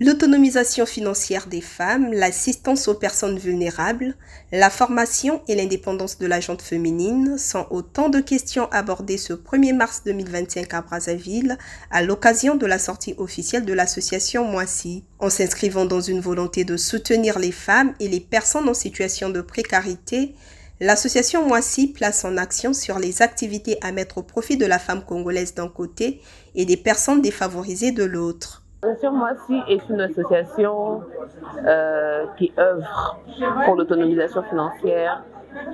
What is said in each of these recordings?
L'autonomisation financière des femmes, l'assistance aux personnes vulnérables, la formation et l'indépendance de la gente féminine sont autant de questions abordées ce 1er mars 2025 à Brazzaville à l'occasion de la sortie officielle de l'association Moissy. En s'inscrivant dans une volonté de soutenir les femmes et les personnes en situation de précarité, l'association Moissy place en action sur les activités à mettre au profit de la femme congolaise d'un côté et des personnes défavorisées de l'autre. L'association Moissy est une association qui œuvre pour l'autonomisation financière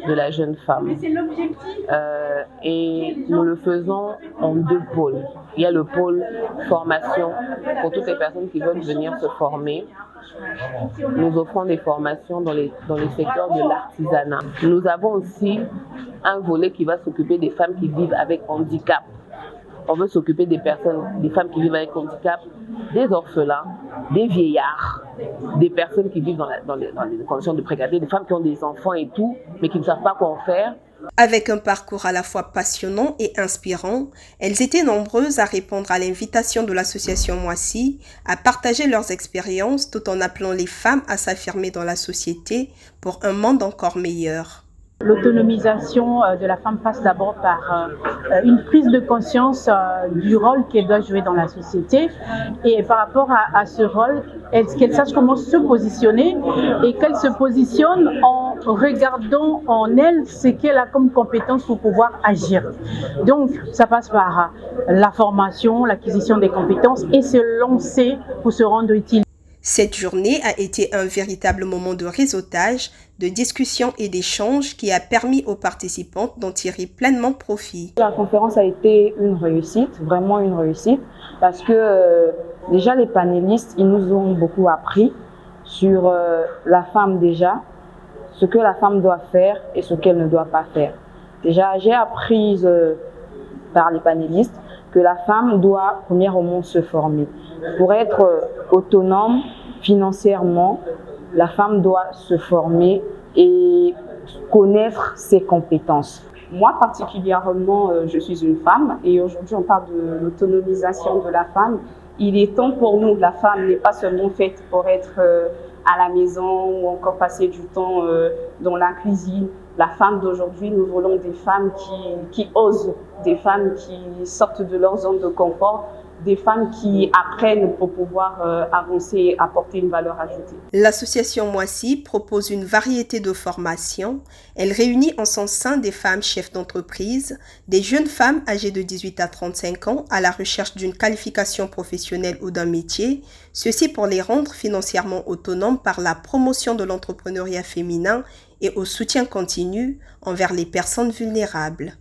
de la jeune femme. Et nous le faisons en deux pôles. Il y a le pôle formation pour toutes les personnes qui veulent venir se former. Nous offrons des formations dans les secteurs de l'artisanat. Nous avons aussi un volet qui va s'occuper des femmes qui vivent avec handicap. On veut s'occuper des femmes qui vivent avec handicap, des orphelins, des vieillards, des personnes qui vivent dans des conditions de précarité, des femmes qui ont des enfants et tout, mais qui ne savent pas quoi en faire. Avec un parcours à la fois passionnant et inspirant, elles étaient nombreuses à répondre à l'invitation de l'association Moissy à partager leurs expériences tout en appelant les femmes à s'affirmer dans la société pour un monde encore meilleur. L'autonomisation de la femme passe d'abord par une prise de conscience du rôle qu'elle doit jouer dans la société et par rapport à ce rôle, qu'elle sache comment se positionner et qu'elle se positionne en regardant en elle ce qu'elle a comme compétence pour pouvoir agir. Donc ça passe par la formation, l'acquisition des compétences et se lancer pour se rendre utile. Cette journée a été un véritable moment de réseautage, de discussion et d'échange qui a permis aux participantes d'en tirer pleinement profit. La conférence a été une réussite, vraiment une réussite, parce que déjà les panélistes, ils nous ont beaucoup appris sur la femme déjà, ce que la femme doit faire et ce qu'elle ne doit pas faire. Déjà, j'ai appris par les panélistes que la femme doit premièrement se former. Pour être autonome financièrement, la femme doit se former et connaître ses compétences. Moi particulièrement, je suis une femme et aujourd'hui on parle de l'autonomisation de la femme. Il est temps pour nous, la femme n'est pas seulement faite pour être à la maison ou encore passer du temps dans la cuisine. La femme d'aujourd'hui, nous voulons des femmes qui osent, des femmes qui sortent de leur zone de confort, des femmes qui apprennent pour pouvoir avancer et apporter une valeur ajoutée. L'association Moissy propose une variété de formations. Elle réunit en son sein des femmes chefs d'entreprise, des jeunes femmes âgées de 18 à 35 ans à la recherche d'une qualification professionnelle ou d'un métier, ceci pour les rendre financièrement autonomes par la promotion de l'entrepreneuriat féminin et au soutien continu envers les personnes vulnérables.